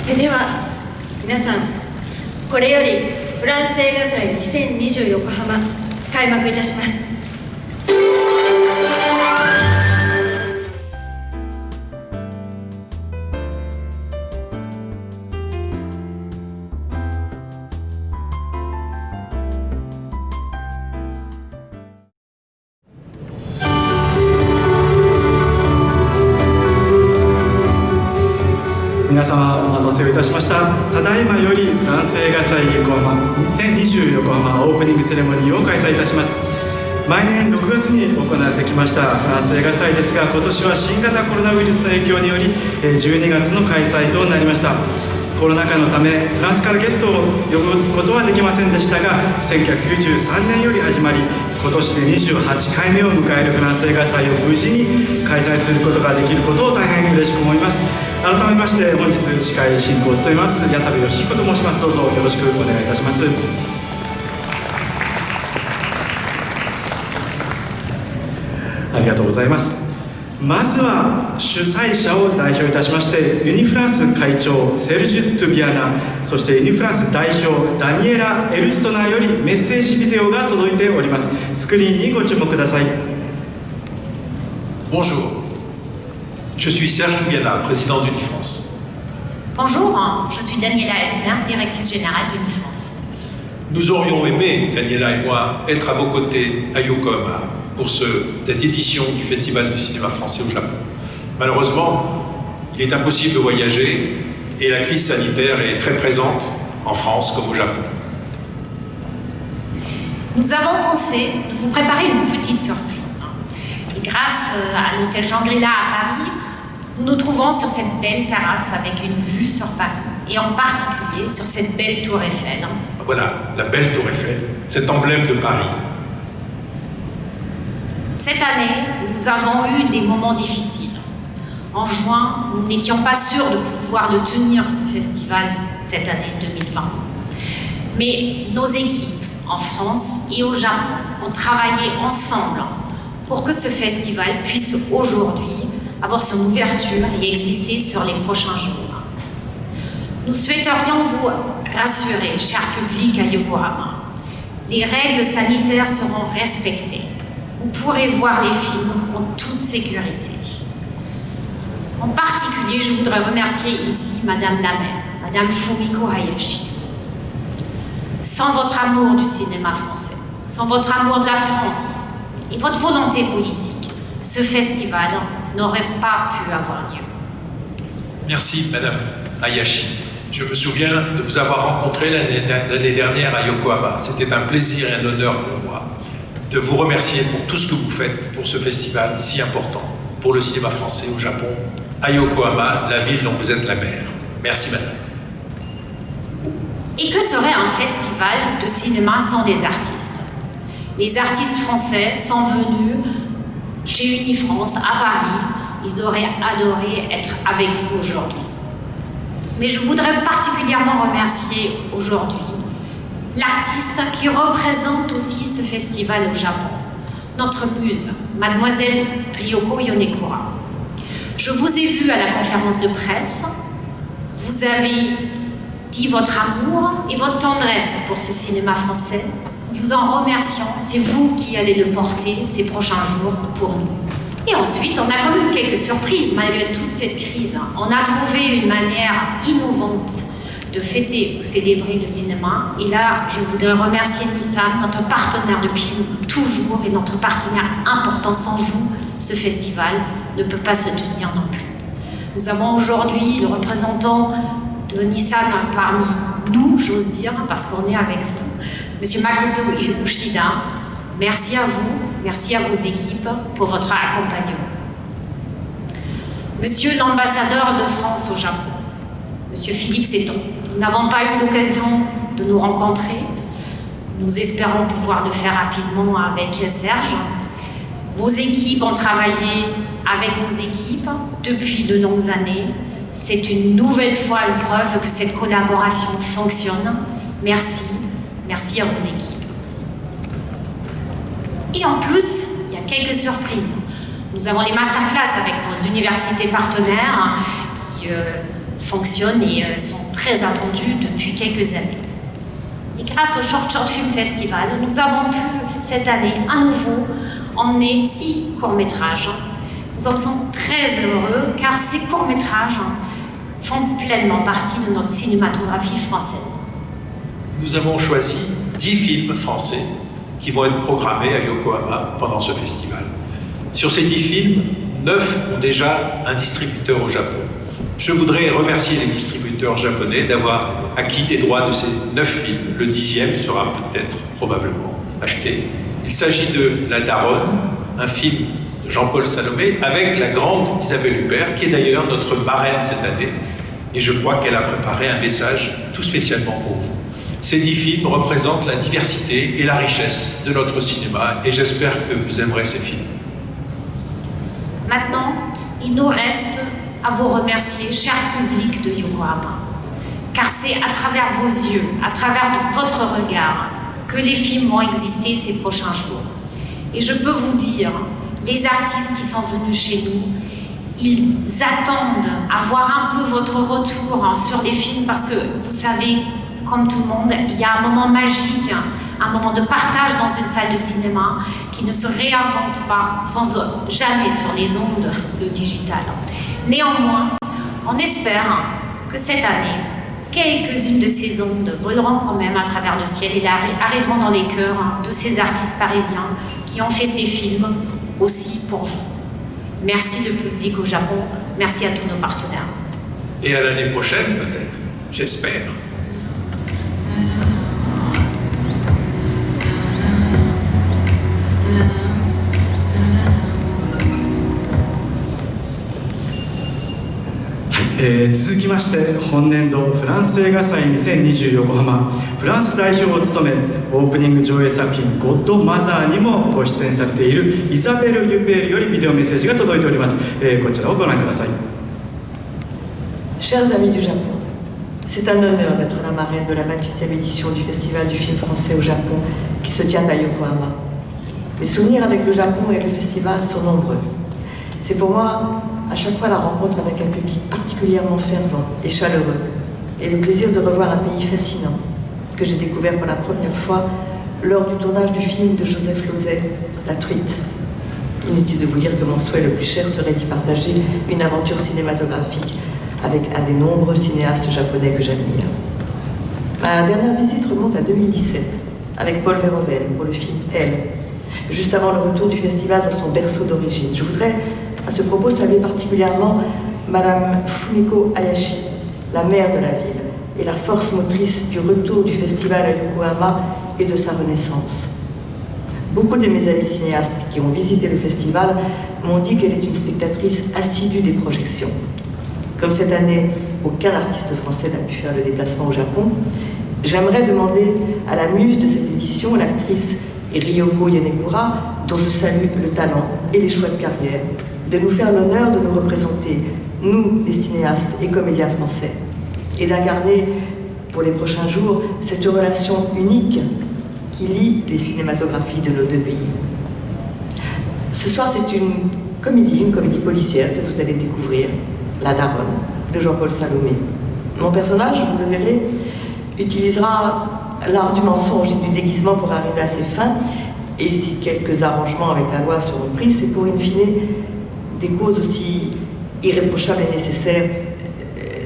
では皆さん、これよりフランス映画祭2020横浜開幕いたします。皆様お待たせをいたしました。ただいまよりフランス映画祭横浜2020横浜オープニングセレモニーを開催いたします。毎年6月に行われてきましたフランス映画祭ですが、今年は新型コロナウイルスの影響により12月の開催となりました。コロナ禍のためフランスからゲストを呼ぶことはできませんでしたが、1993年より始まり今年で28回目を迎えるフランス映画祭を無事に開催することができることを大変嬉しく思います。改めまして本日司会進行を務めます矢田部義彦と申します。どうぞよろしくお願いいたします。ありがとうございます。まずは主催者を代表いたしましてユニフランス会長セルジュ・トゥビアナ、そしてユニフランス代表ダニエラ・エルストナーよりメッセージビデオが届いております。スクリーンにご注目ください。 Bonjour, je suis Serge Toubiana, président d'Unifrance. Bonjour, je suis Daniela Esner, directrice générale d'Unifrance. Nous aurions aimé, Daniela et moi, être à vos côtés à Yokohama pour cette édition du Festival du cinéma français au Japon. Malheureusement, il est impossible de voyager et la crise sanitaire est très présente en France comme au Japon. Nous avons pensé de vous préparer une petite surprise. Et grâce à l'hôtel Shangri-La à Paris, nous nous trouvons sur cette belle terrasse avec une vue sur Paris et en particulier sur cette belle tour Eiffel. Voilà, la belle tour Eiffel, cet emblème de Paris. Cette année, nous avons eu des moments difficiles. En juin, nous n'étions pas sûrs de pouvoir le tenir, ce festival, cette année 2020. Mais nos équipes en France et au Japon ont travaillé ensemble pour que ce festival puisse aujourd'hui avoir son ouverture et exister sur les prochains jours. Nous souhaiterions vous rassurer, cher public à Yokohama. Les règles sanitaires seront respectées. Vous pourrez voir les films en toute sécurité. En particulier, je voudrais remercier ici Madame la maire, Madame Fumiko Hayashi. Sans votre amour du cinéma français, sans votre amour de la France et votre volonté politique, ce festival n'aurait pas pu avoir lieu. Merci Madame Hayashi. Je me souviens de vous avoir rencontré l'année dernière à Yokohama. C'était un plaisir et un honneur pour moi de vous remercier pour tout ce que vous faites pour ce festival si important pour le cinéma français au Japon, à Yokohama, la ville dont vous êtes la maire. Merci Madame. Et que serait un festival de cinéma sans des artistes? Les artistes français sont venus chez Unifrance à Paris. Ils auraient adoré être avec vous aujourd'hui. Mais je voudrais particulièrement remercier aujourd'hui l'artiste qui représente aussi ce festival au Japon, notre muse, Mademoiselle Ryoko Yonekura. Je vous ai vu à la conférence de presse. Vous avez dit votre amour et votre tendresse pour ce cinéma français. Nous vous en remercions. C'est vous qui allez le porter ces prochains jours pour nous. Et ensuite, on a quand même quelques surprises malgré toute cette crise. On a trouvé une manière innovante de fêter ou célébrer le cinéma. Et là, je voudrais remercier Nissan, notre partenaire depuis toujours et notre partenaire important. Sans vous, ce festival ne peut pas se tenir non plus. Nous avons aujourd'hui le représentant de Nissan parmi nous, j'ose dire, parce qu'on est avec vous, Monsieur Makoto Ushida. Merci à vous, merci à vos équipes pour votre accompagnement. Monsieur l'ambassadeur de France au Japon, Monsieur Philippe Seton, nous n'avons pas eu l'occasion de nous rencontrer. Nous espérons pouvoir le faire rapidement avec Serge. Vos équipes ont travaillé avec nos équipes depuis de longues années. C'est une nouvelle fois une preuve que cette collaboration fonctionne. Merci, merci à vos équipes. Et en plus, il y a quelques surprises. Nous avons les masterclass avec nos universités partenaires qui fonctionnent et sont très attendus depuis quelques années. Et grâce au Short Film Festival, nous avons pu cette année à nouveau emmener 6 courts-métrages. Nous en sommes très heureux car ces courts-métrages font pleinement partie de notre cinématographie française. Nous avons choisi 10 films français qui vont être programmés à Yokohama pendant ce festival. Sur ces 10 films, 9 ont déjà un distributeur au Japon. Je voudrais remercier les distributeurs japonais d'avoir acquis les droits de ces 9 films. Le 10e sera peut-être, probablement, acheté. Il s'agit de La Daronne, un film de Jean-Paul Salomé, avec la grande Isabelle Huppert, qui est d'ailleurs notre marraine cette année, et je crois qu'elle a préparé un message tout spécialement pour vous. Ces 10 films représentent la diversité et la richesse de notre cinéma, et j'espère que vous aimerez ces films. Maintenant, il nous reste à vous remercier, cher public de Yokohama, car c'est à travers vos yeux, à travers votre regard, que les films vont exister ces prochains jours. Et je peux vous dire, les artistes qui sont venus chez nous, ils attendent à voir un peu votre retour sur les films parce que vous savez, comme tout le monde, il y a un moment magique, un moment de partage dans une salle de cinéma qui ne se réinvente pas sans jamais sur les ondes de digital. Néanmoins, on espère que cette année, quelques-unes de ces ondes voleront quand même à travers le ciel et arriveront dans les cœurs de ces artistes parisiens qui ont fait ces films aussi pour vous. Merci le public au Japon, merci à tous nos partenaires. Et à l'année prochaine peut-être, j'espère.続きまして本年度フランス映画祭2020横浜フランス代表を務めオープニング上映作品「ゴッドマザー」にもご出演されているイザベル・ユペールよりビデオメッセージが届いております、こちらをご覧ください。 Chers amis du Japon, c'est un honneur d'être la marraine de la 28e édition du Festival du film français au Japon qui se tient à Yokohama. Mes souvenirs avec le Japon et le festival sont nombreux. C'est pour moi à chaque fois la rencontre avec un public particulièrement fervent et chaleureux et le plaisir de revoir un pays fascinant que j'ai découvert pour la première fois lors du tournage du film de Joseph Losey, La Truite. Inutile de vous dire que mon souhait le plus cher serait d'y partager une aventure cinématographique avec un des nombreux cinéastes japonais que j'admire. Ma dernière visite remonte à 2017 avec Paul Verhoeven pour le film Elle, juste avant le retour du festival dans son berceau d'origine. Je voudrais à ce propos saluer particulièrement Madame Fumiko Hayashi, la maire de la ville et la force motrice du retour du festival à Yokohama et de sa renaissance. Beaucoup de mes amis cinéastes qui ont visité le festival m'ont dit qu'elle est une spectatrice assidue des projections. Comme cette année, aucun artiste français n'a pu faire le déplacement au Japon, j'aimerais demander à la muse de cette édition, l'actrice Ryoko Yanekura, dont je salue le talent et les choix de carrière, de nous faire l'honneur de nous représenter, nous, les cinéastes et comédiens français, et d'incarner, pour les prochains jours, cette relation unique qui lie les cinématographies de nos deux pays. Ce soir, c'est une comédie policière que vous allez découvrir, La Daronne, de Jean-Paul Salomé. Mon personnage, vous le verrez, utilisera l'art du mensonge et du déguisement pour arriver à ses fins, et si quelques arrangements avec la loi seront pris, c'est pour in fine des causes aussi irréprochables et nécessaires,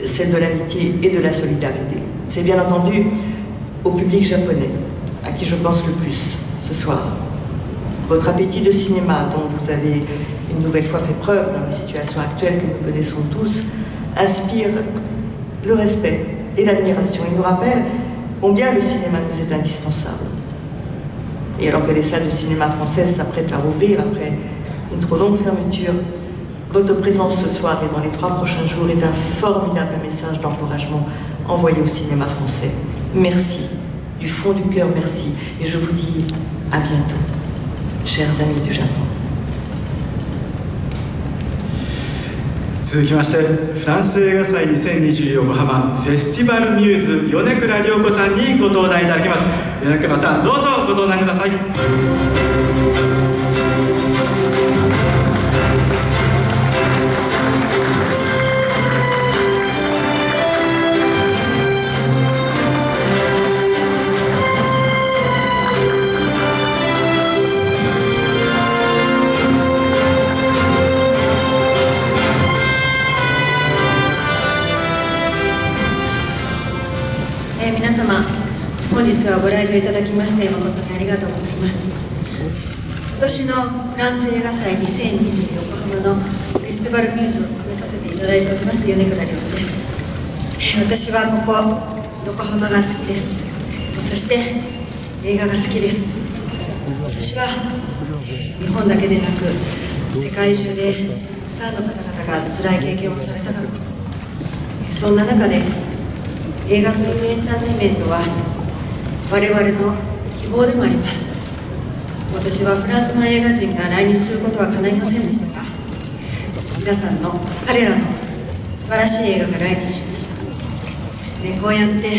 celles de l'amitié et de la solidarité. C'est bien entendu au public japonais, à qui je pense le plus ce soir. Votre appétit de cinéma, dont vous avez une nouvelle fois fait preuve dans la situation actuelle que nous connaissons tous, inspire le respect et l'admiration. Il nous rappelle combien le cinéma nous est indispensable. Et alors que les salles de cinéma françaises s'apprêtent à rouvrir après une trop longue fermeture, votre présence ce soir et dans les 3 prochains jours est un formidable message d'encouragement envoyé au cinéma français. Merci, du fond du cœur, merci. Et je vous dis à bientôt, chers amis du Japon. 続きましてフランス映画祭2020横浜フェスティバルミューズ米倉涼子さんにご登壇いただきます。米倉さんどうぞご登壇ください。様、本日はご来場いただきまして誠にありがとうございます。今年のフランス映画祭2020横浜のフェスティバルミューズを務めさせていただいております米倉涼子です。私はここ横浜が好きです。そして映画が好きです。私は日本だけでなく世界中でたくさんの方々が辛い経験をされたからです。そんな中で映画というエンターテインメントは我々の希望でもあります。私はフランスの映画人が来日することは叶いませんでしたが、彼らの素晴らしい映画が来日しました。こうやって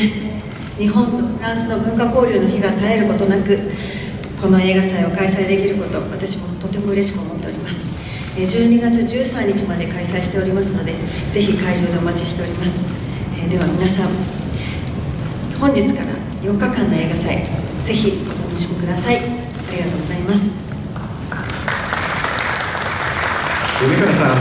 日本とフランスの文化交流の日が絶えることなくこの映画祭を開催できること、私もとても嬉しく思っております。12月13日まで開催しておりますので、ぜひ会場でお待ちしております。では皆さん、本日から4日間の映画祭、ぜひお楽しみください。ありがとうございます。米倉さん、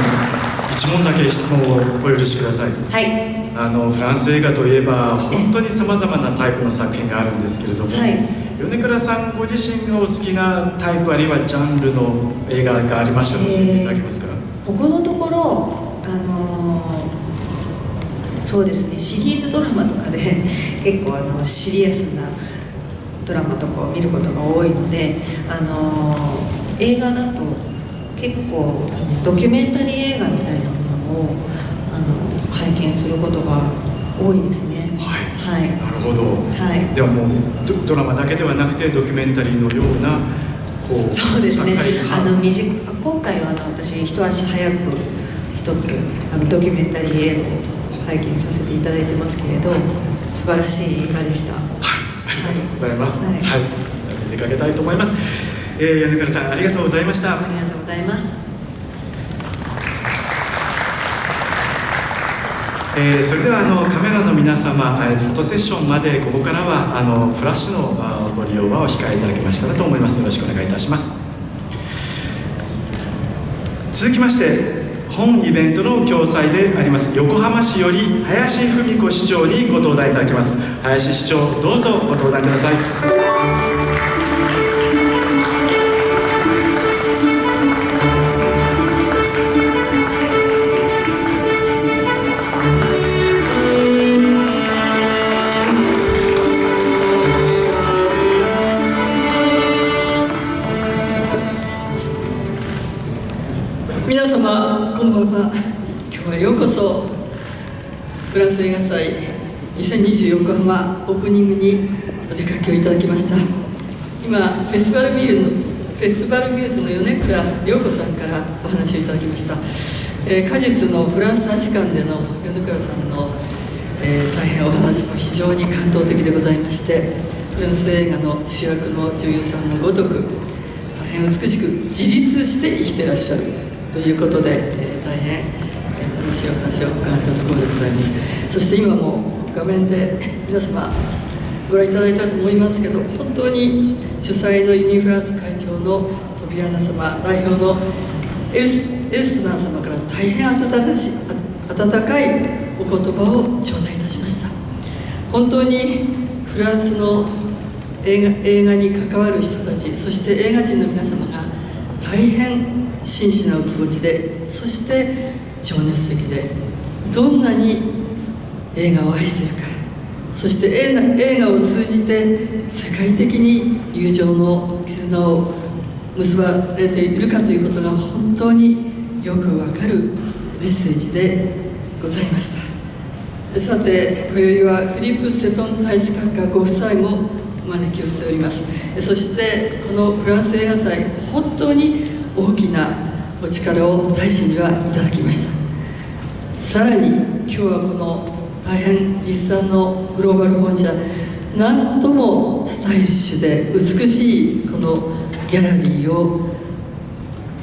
一問だけ質問をお許しください。はい。フランス映画といえば本当にさまざまなタイプの作品があるんですけれども、はい、米倉さんご自身がお好きなタイプあるいはジャンルの映画がありましたら教えていただけますか。ここのところ、そうですね、シリーズドラマとかで結構シリアスなドラマとかを見ることが多いので、映画だと結構ドキュメンタリー映画みたいなものを拝見することが多いですね。はい、はい、なるほど。はい、ではもうドラマだけではなくてドキュメンタリーのようなそうですね。今回は私一足早く一つドキュメンタリー映画を拝見させていただいてますけれど、素晴らしい映画でした。はい、ありがとうございます。はい、はい、出かけたいと思います。米倉さんありがとうございました。ありがとうございます。それではカメラの皆様、フォトセッションまでここからはフラッシュのご利用はお控えいただけましたらと思います。よろしくお願いいたします。続きまして本イベントの共催であります横浜市より林文子市長にご登壇いただきます。林市長、どうぞご登壇ください。皆様こんばんは。今日はようこそフランス映画祭2020横浜オープニングにお出かけをいただきました。今フェスティバルミューズの米倉涼子さんからお話をいただきました。果実のフランス大使館での米倉さんの、大変お話も非常に感動的でございまして、フランス映画の主役の女優さんのごとく大変美しく自立して生きてらっしゃるということで、大変、楽しいお話を伺ったところでございます。そして今も画面で皆様ご覧いただいたと思いますけど、本当に主催のユニフランス会長のトビアナ様、代表のエルストナー様から大変温かいお言葉を頂戴いたしました。本当にフランスの映画に関わる人たち、そして映画人の皆様が大変真摯なお気持ちで、そして情熱的で、どんなに映画を愛しているか、そして映画を通じて世界的に友情の絆を結ばれているかということが本当によくわかるメッセージでございました。さて、今宵はフィリップ・セトン大使閣下ご夫妻もお招きをしております。そしてこのフランス映画祭、本当に大きなお力を大使にはいただきました。さらに今日はこの大変日産のグローバル本社、なんともスタイリッシュで美しいこのギャラリーを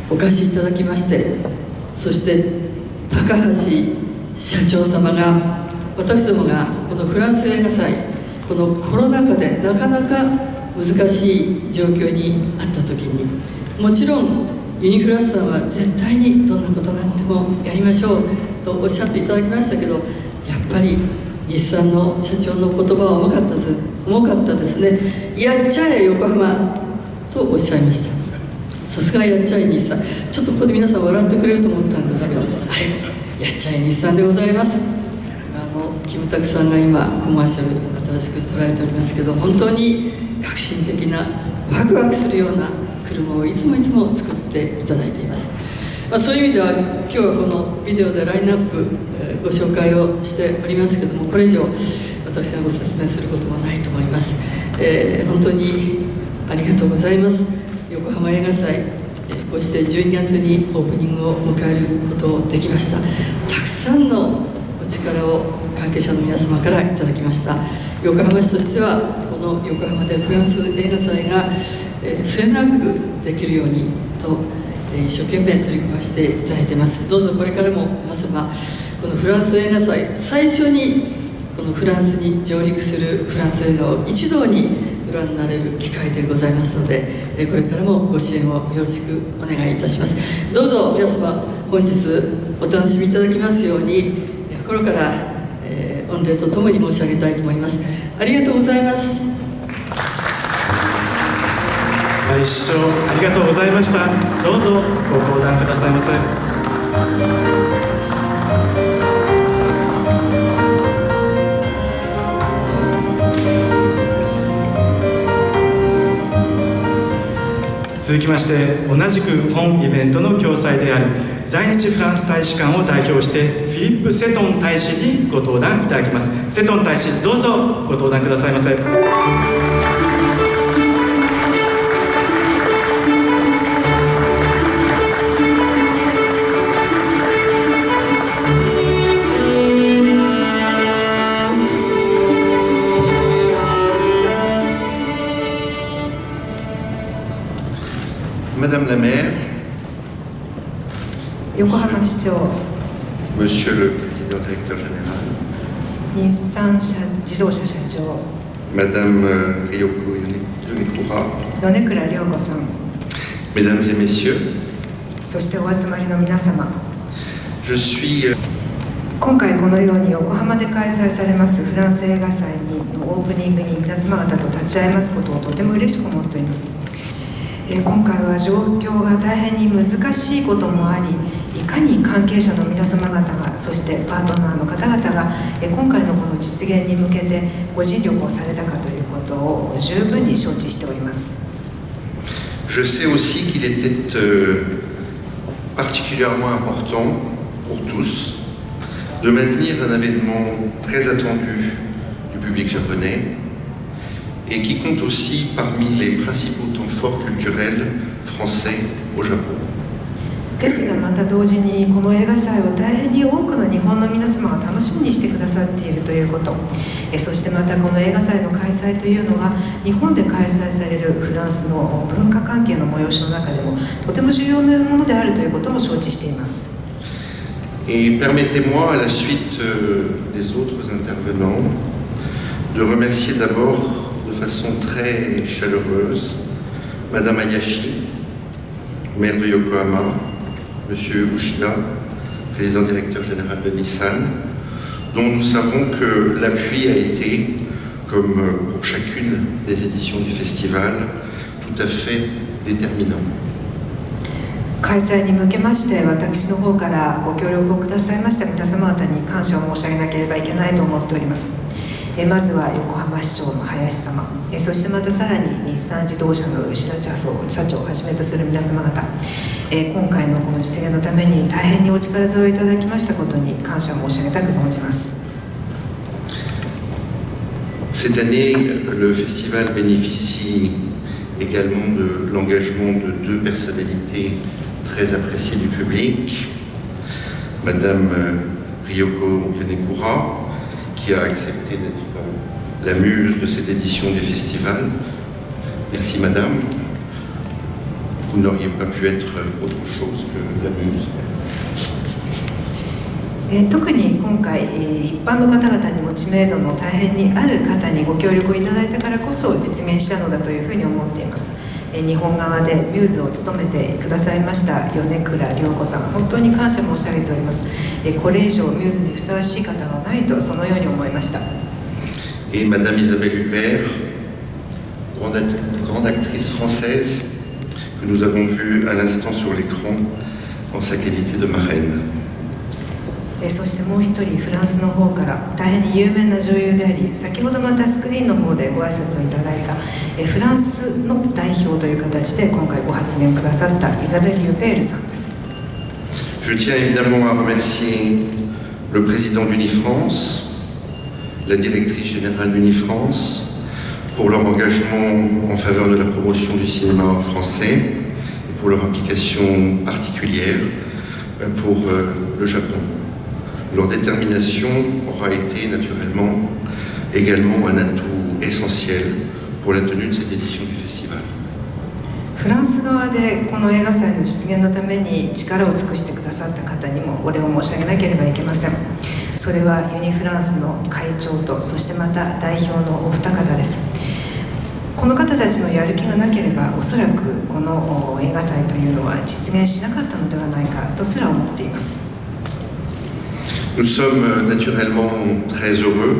お貸しいただきまして、そして高橋社長様が、私どもがこのフランス映画祭、このコロナ禍でなかなか難しい状況にあった時に、もちろんユニフランスさんは絶対にどんなことがあってもやりましょうとおっしゃっていただきましたけど、やっぱり日産の社長の言葉は重かったですね。やっちゃえ横浜とおっしゃいました。さすがやっちゃえ日産。ちょっとここで皆さん笑ってくれると思ったんですけど、はい、やっちゃえ日産でございます。キムタクさんが今コマーシャル新しく捉えておりますけど、本当に革新的なワクワクするような車をいつも作っていただいています。そういう意味では今日はこのビデオでラインナップご紹介をしておりますけども、これ以上私がご説明することもないと思います。本当にありがとうございます。横浜映画祭、こうして12月にオープニングを迎えることをできました。たくさんのお力を関係者の皆様からいただきました。横浜市としてはこの横浜でフランス映画祭が末永くできるようにと一生懸命取り組ませていただいています。どうぞこれからもまさかこのフランス映画祭、最初にこのフランスに上陸するフランス映画を一堂にご覧になれる機会でございますので、これからもご支援をよろしくお願いいたします。どうぞ皆様本日お楽しみいただきますように心から御礼とともに申し上げたいと思います。ありがとうございます。大師匠ありがとうございました。どうぞご講談くださいませ。続きまして同じく本イベントの共催である在日フランス大使館を代表してフィリップ・セトン大使にご登壇いただきます。セトン大使どうぞご登壇くださいませ。Madame la maire, 横浜市長、 Monsieur le président directeur général, 日産自動車社長、 Madame Ryoko Yonekura, 米倉涼子さん、 Mesdames et Messieurs, そしてお集まりの皆様、 je suis 今回このように横浜で開催されますフランス映画祭のオープニングに皆様方と立ち会いますことをとても嬉しく思っております。今回は状況が大変に難しいこともあり、いかに関係者の皆様方が、そしてパートナーの方々が今回のこの実現に向けてご尽力をされたかということを十分に承知しております。Je sais aussi qu'il était particulièrement important pour tous de maintenir un événement très attendu du public japonais et qui compte aussi parmi les principaux temps forts culturels français au Japon. ですがまた同時にこの映画祭を大変に多くの日本の皆様が楽しみにしてくださっているということ、そしてまたこの映画祭の開催というのが日本で開催されるフランスの文化関係の催しの中でもとても重要なものであるということも承知しています。Et permettez-moi, à la suite des autres intervenants, de remercier d'abord de façon très chaleureuse Madame Hayashi, maire de Yokohama, Monsieur Ushida, président directeur général de Nissan, dont nous savons que l'appui a été, comme pour chacune des éditions du festival, tout à fait déterminant. 開催に向けまして私の方からご協力をくださいました皆様方に感謝を申し上げなければいけないと思っております。まずは横浜市長の林様、そしてまたさらに日産自動車の吉田社長をはじめとする皆様方、今回のこの実現のために大変にお力添えいただきましたことに感謝申し上げたく存じます。Cette année, le festival bénéficie également de l'engagement de deux personnalités très appréciées du public, Madame Ryoko Yonekura, qui a accepté d'être la muse de cette édition du festival. Merci Madame. Vous n'auriez pas pu être autre chose que la muse. 特に今回、一般の方々にも知名度の大変にある方にご協力をいただいたからこそ実現したのだというふうに思っています。日本側でミューズを務めてくださいました米倉涼子さん、本当に感謝申し上げております。これ以上ミューズにふさわしい方はないと、そのように思いました。Et Madame Isabelle Huppert, grande actrice française que nous avons vue à l'instant sur l'écran en sa qualité de marraine. そしてもう一人フランスの方から大変に有名な女優であり、先ほどまたスクリーンの方でご挨拶をいただいたフランスの代表という形で今回ご発言くださったイザベル・ユペールさんです。Je tiens évidemment à remercier le président d'Unifrance, la directrice générale d'Unifrance, pour leur engagement en faveur de la promotion du cinéma français et pour leur implication particulière pour le Japon. Leur détermination aura été naturellement également un atout essentiel pour la tenue de cette édition du festival. フランス側でこの映画祭の実現のために力を尽くしてくださった方にもお礼を申し上げなければいけません。それはユニフランスの会長と、そしてまた代表のお二方です。この方たちのやる気がなければ、おそらくこの映画祭というのは実現しなかったのではないかとすら思っています。Nous sommes naturellement très heureux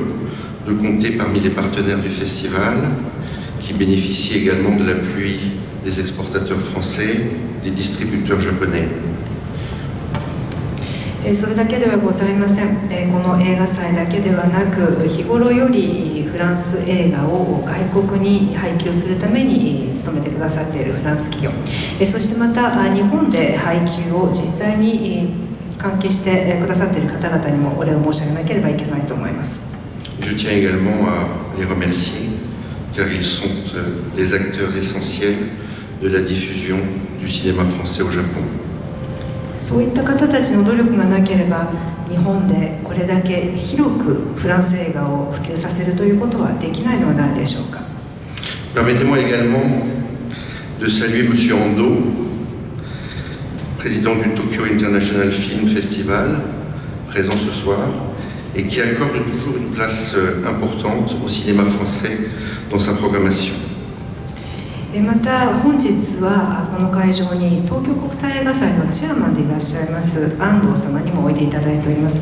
de compter parmi les partenaires du festival, qui bénéficient également de l'appui des exportateurs français, des distributeurs japonais. それだけではございません。この映画祭だけではなく、日頃よりフランス映画を外国に配給するために努めてくださっているフランス企業、そしてまた日本で配給を実際に関係してくださっている方々にもお礼を申し上げなければいけないと思います。Je tiens également à les remercier, car ils sont les acteurs essentiels de la diffusion du cinéma français au Japon. そういった方たちの努力がなければ、日本でこれだけ広くフランス映画を普及させるということはできないのではないでしょうか。Permettez-moi également de saluer Monsieur Ando, président du Tokyo International Film Festival, présent ce soir, et qui accorde toujours une place importante au cinéma français dans sa programmation. また本日はこの会場に東京国際映画祭のチェアマンでいらっしゃいます安藤様にもおいでいただいております。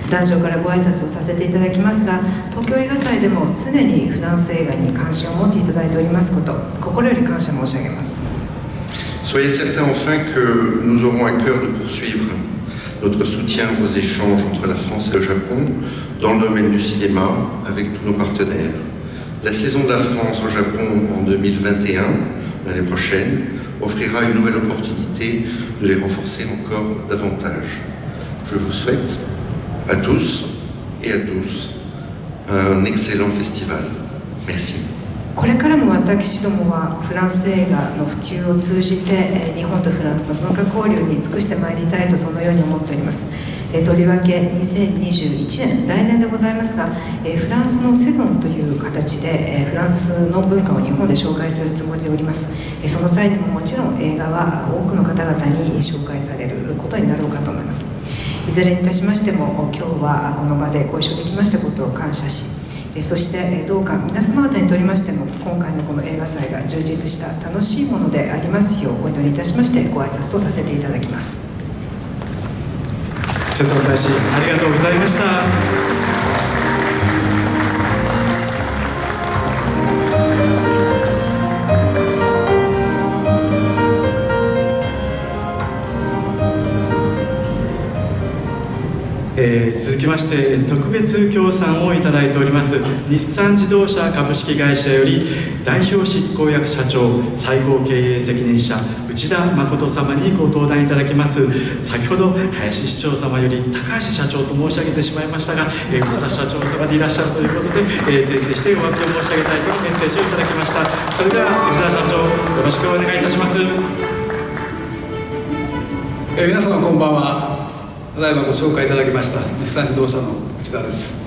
壇上からご挨拶をさせていただきますが、東京映画祭でも常にフランス映画に関心を持っていただいておりますこと、心より感謝申し上げます。Soyez certains enfin que nous aurons à cœur de poursuivre notre soutien aux échanges entre la France et le Japon dans le domaine du cinéma avec tous nos partenaires. La saison de la France au Japon en 2021, l'année prochaine, offrira une nouvelle opportunité de les renforcer encore davantage. Je vous souhaite à tous et à tous un excellent festival. Merci. これからも私どもはフランス映画の普及を通じて日本とフランスの文化交流に尽くしてまいりたいと、そのように思っております。とりわけ2021年、来年でございますが、フランスのセゾンという形でフランスの文化を日本で紹介するつもりでおります。その際にももちろん映画は多くの方々に紹介されることになろうかと思います。いずれにいたしましても、今日はこの場でご一緒できましたことを感謝し、そしてどうか皆様方にとりましても今回のこの映画祭が充実した楽しいものでありますようお祈りいたしましてご挨拶とさせていただきます。瀬戸大使ありがとうございました。続きまして特別協賛をいただいております日産自動車株式会社より代表執行役社長最高経営責任者内田誠様にご登壇いただきます。先ほど林市長様より高橋社長と申し上げてしまいましたが、内田社長様でいらっしゃるということで、訂正してお詫びを申し上げたいとメッセージをいただきました。それでは内田社長よろしくお願いいたします。皆様こんばんは。ただいまご紹介いただきました日産自動車の内田です。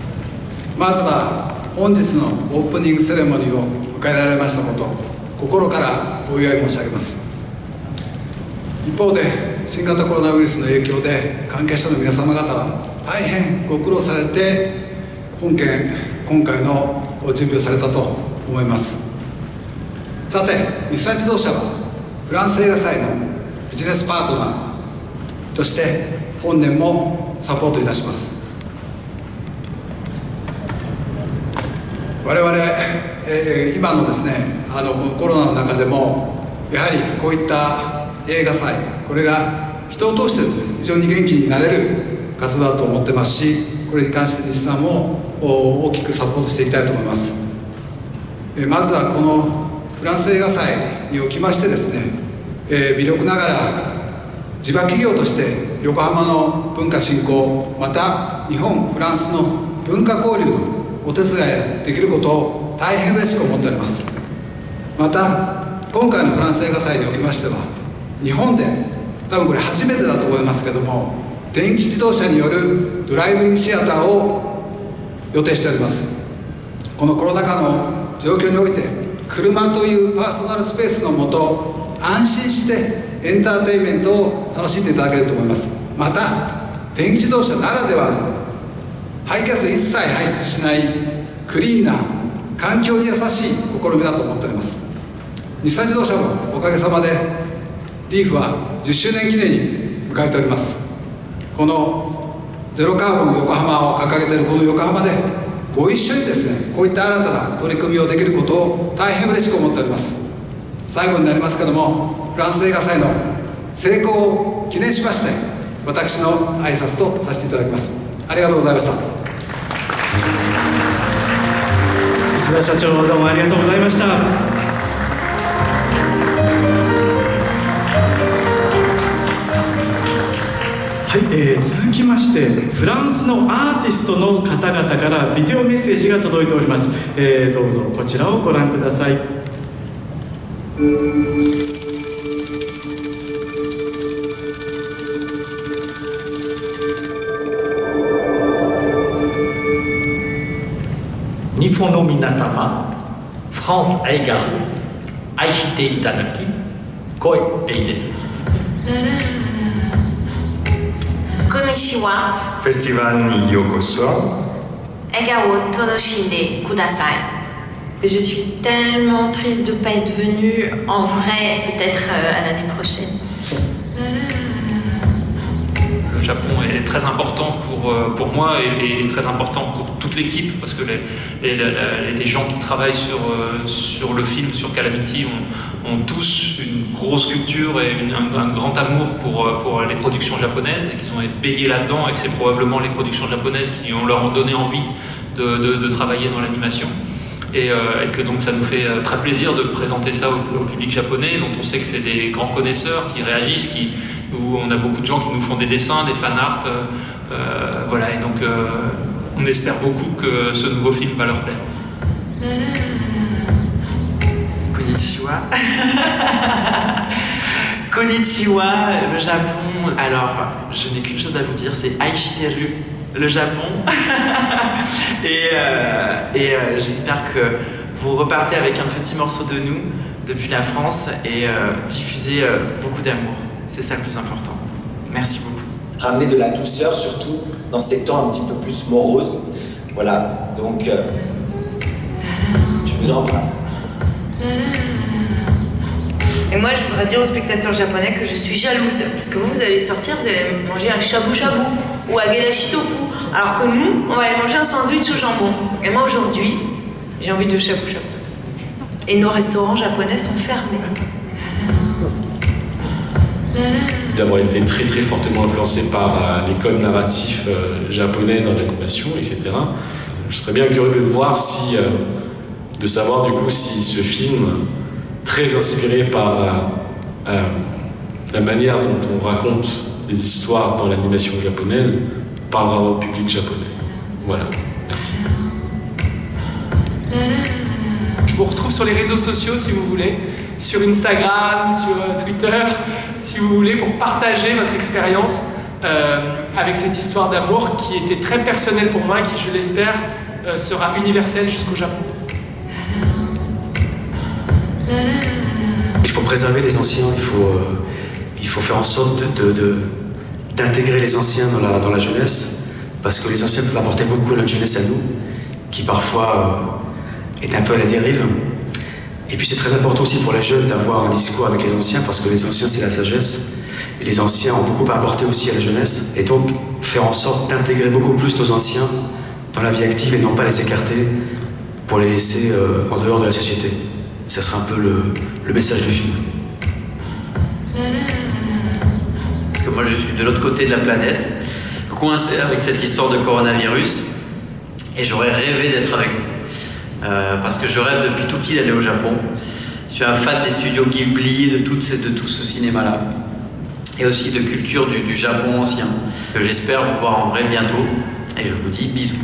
まずは本日のオープニングセレモニーを迎えられましたこと心からお祝い申し上げます。一方で新型コロナウイルスの影響で関係者の皆様方は大変ご苦労されて今回の準備をされたと思います。さて、日産自動車はフランス映画祭のビジネスパートナーとして本年もサポートいたします。我々、今のですね、このコロナの中でもやはりこういった映画祭、これが人を通してですね、非常に元気になれる活動だと思ってますし、これに関して日産も大きくサポートしていきたいと思います。まずはこのフランス映画祭におきましてですね、微力ながら地場企業として横浜の文化振興、また日本フランスの文化交流のお手伝いできることを大変嬉しく思っております。また今回のフランス映画祭におきましては、日本で多分これ初めてだと思いますけども、電気自動車によるドライブインシアターを予定しております。このコロナ禍の状況において、車というパーソナルスペースのもと安心してエンターテインメントを楽しんでいただけると思います。また電気自動車ならではの排気ガス一切排出しないクリーンな環境に優しい試みだと思っております。日産自動車もおかげさまでリーフは10周年記念に迎えております。このゼロカーボン横浜を掲げているこの横浜でご一緒にですね、こういった新たな取り組みをできることを大変嬉しく思っております。最後になりますけども、フランス映画祭の成功を記念しまして、私の挨拶とさせていただきます。ありがとうございました。内田社長、どうもありがとうございました。はい、続きましてフランスのアーティストの方々からビデオメッセージが届いております。どうぞこちらをご覧ください。日本の皆様、フランス映画を愛していただき光栄です。Konnichiwa. フェスティバルにようこそ。映画を楽しんでください。Je suis tellement triste de ne pas être venue en vrai, peut-être à l'année prochaine. Le Japon est très important pour moi et très important pour toute l'équipe, parce que les gens qui travaillent sur le film, sur Calamity, ont tous une grosse culture et un grand amour pour les productions japonaises, et qu'ils ont baigné là-dedans, et que c'est probablement les productions japonaises qui leur ont donné envie de travailler dans l'animation. Et que donc ça nous fait très plaisir de présenter ça au public japonais, dont on sait que c'est des grands connaisseurs qui réagissent, où on a beaucoup de gens qui nous font des dessins, des fan art, voilà, et donc on espère beaucoup que ce nouveau film va leur plaire. Konnichiwa. Konnichiwa, le Japon. Alors, je n'ai qu'une chose à vous dire, c'est Aishiteru, le Japon. et j'espère que vous repartez avec un petit morceau de nous depuis la France et diffusez beaucoup d'amour. C'est ça le plus important. Merci beaucoup. Ramener de la douceur, surtout dans ces temps un petit peu plus moroses. Voilà, donc je vous embrasse. Et moi, je voudrais dire aux spectateurs japonais que je suis jalouse, parce que vous allez sortir, vous allez manger un shabu-shabu ou un agedashi tofu, alors que nous, on va aller manger un sandwich au jambon. Et moi, aujourd'hui, j'ai envie de shabu-shabu. Et nos restaurants japonais sont fermés. D'avoir été très très fortement influencé par les codes narratifs japonais dans l'animation, etc. Je serais bien curieux de voir de savoir du coup si ce film, très inspiré par la manière dont on raconte des histoires dans l'animation japonaise, parlera au public japonais. Voilà, merci. Je vous retrouve sur les réseaux sociaux si vous voulez, sur Instagram, sur Twitter, si vous voulez, pour partager votre expérience avec cette histoire d'amour qui était très personnelle pour moi et qui, je l'espère, sera universelle jusqu'au Japon. Il faut préserver les anciens, il faut faire en sorte d'intégrer les anciens dans la jeunesse, parce que les anciens peuvent apporter beaucoup à notre jeunesse à nous, qui parfois est un peu à la dérive. Et puis c'est très important aussi pour les jeunes d'avoir un discours avec les anciens, parce que les anciens c'est la sagesse, et les anciens ont beaucoup à apporter aussi à la jeunesse, et donc faire en sorte d'intégrer beaucoup plus nos anciens dans la vie active et non pas les écarter pour les laisser en dehors de la société. Ça sera un peu le message du film. Parce que moi je suis de l'autre côté de la planète, coincé avec cette histoire de coronavirus, et j'aurais rêvé d'être avec vous. Parce que je rêve depuis tout petit d'aller au Japon. Je suis un fan des studios Ghibli, de tout ce cinéma-là. Et aussi de culture du Japon ancien, que j'espère vous voir en vrai bientôt. Et je vous dis bisous.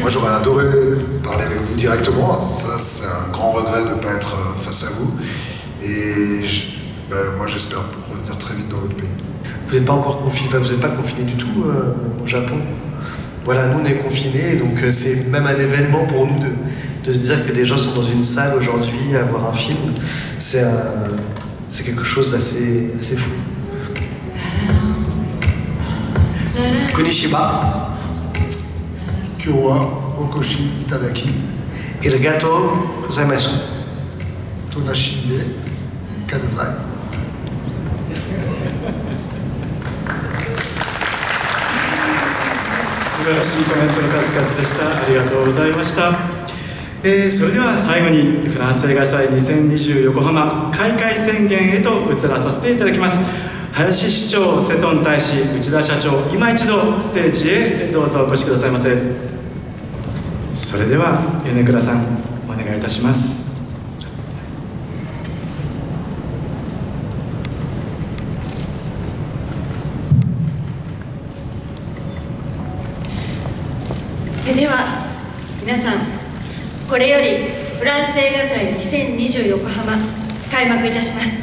Moi j'aurais adoré parler avec vous directement, ça c'est un grand regret de ne pas être face à vous. Et moi j'espère revenir très vite dans votre pays. Vous n'êtes pas encore confiné, vous n'êtes pas confiné du tout au Japon. Voilà, nous on est confinés, donc c'est même un événement pour nous de se dire que des gens sont dans une salle aujourd'hui à voir un film. C'est quelque chose d'assez fou. Konnichiwa. Kyowa Okoshi Itadaki. Arigatou gozaimasu. Tonashinde Kadazai. 素晴らしいコメントの数々でした。ありがとうございました。それでは最後にフランス映画祭2020横浜開会宣言へと移らさせていただきます。林市長、瀬戸大使、内田社長、今一度ステージへどうぞお越しくださいませ。それでは米倉さんお願いいたします。では皆さん、これよりフランス映画祭2020横浜開幕いたします。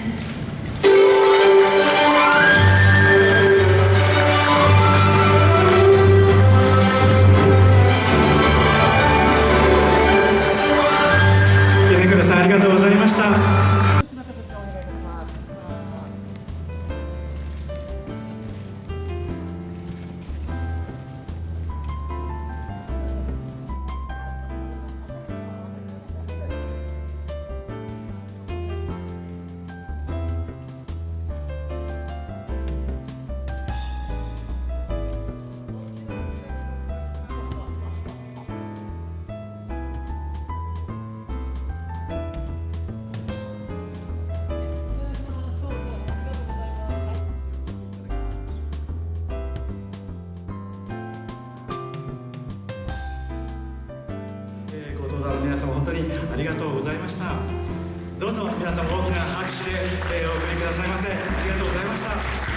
米倉さんありがとうございました。皆様本当にありがとうございました。どうぞ皆さん大きな拍手でお送りくださいませ。ありがとうございました。